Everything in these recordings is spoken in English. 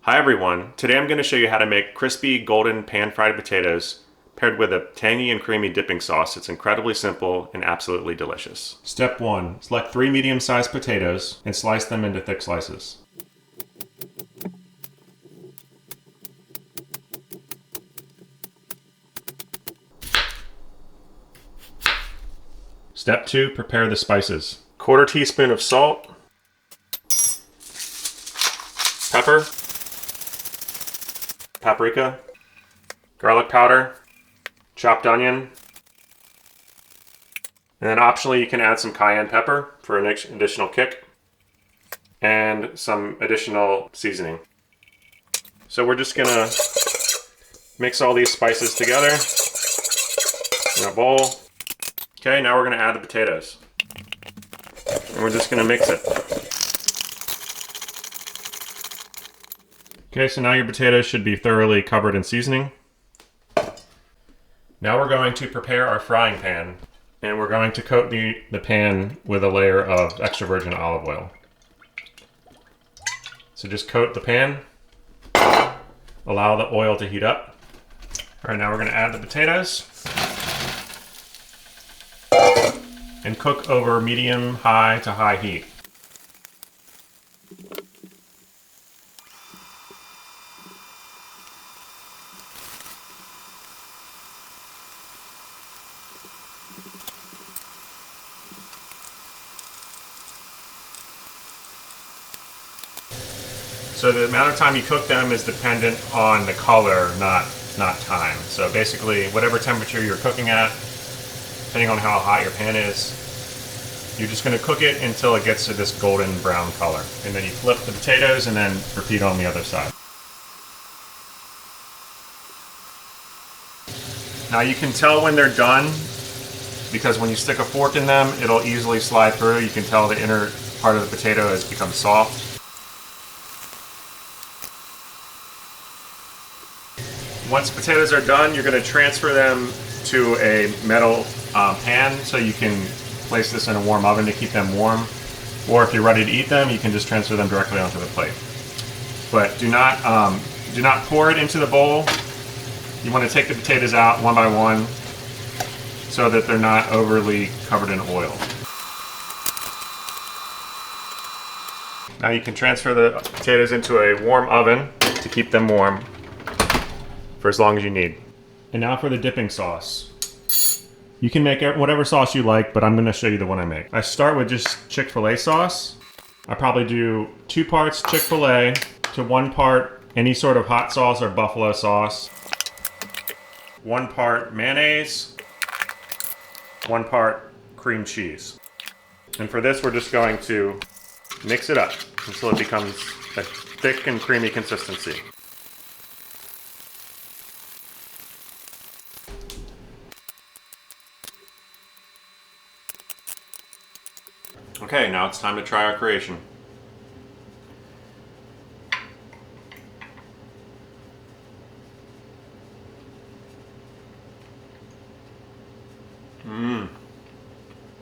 Hi everyone, today I'm going to show you how to make crispy golden pan-fried potatoes paired with a tangy and creamy dipping sauce. It's incredibly simple and absolutely delicious. Step 1. Select 3 medium-sized potatoes and slice them into thick slices. Step 2. Prepare the spices. 1/4 teaspoon of salt, pepper, paprika, garlic powder, chopped onion, and then optionally you can add some cayenne pepper for an additional kick, and some additional seasoning. So we're just gonna mix all these spices together in a bowl. Okay, now we're gonna add the potatoes. And we're just gonna mix it. Okay, so now your potatoes should be thoroughly covered in seasoning. Now we're going to prepare our frying pan, and we're going to coat the pan with a layer of extra virgin olive oil. So just coat the pan, allow the oil to heat up. All right, now we're gonna add the potatoes and cook over medium-high to high heat. So the amount of time you cook them is dependent on the color, not time. So basically, whatever temperature you're cooking at, depending on how hot your pan is, you're just going to cook it until it gets to this golden brown color. And then you flip the potatoes and then repeat on the other side. Now you can tell when they're done because when you stick a fork in them, it'll easily slide through. You can tell the inner part of the potato has become soft. Once potatoes are done, you're going to transfer them to a metal pan so you can place this in a warm oven to keep them warm. Or if you're ready to eat them, you can just transfer them directly onto the plate. But do not pour it into the bowl. You want to take the potatoes out one by one so that they're not overly covered in oil. Now you can transfer the potatoes into a warm oven to keep them warm for as long as you need. And now for the dipping sauce. You can make whatever sauce you like, but I'm going to show you the one I make. I start with just Chick-fil-A sauce. I probably do 2 parts Chick-fil-A to 1 part any sort of hot sauce or buffalo sauce. 1 part mayonnaise, 1 part cream cheese. And for this, we're just going to mix it up until it becomes a thick and creamy consistency. Okay, now it's time to try our creation.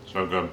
So good.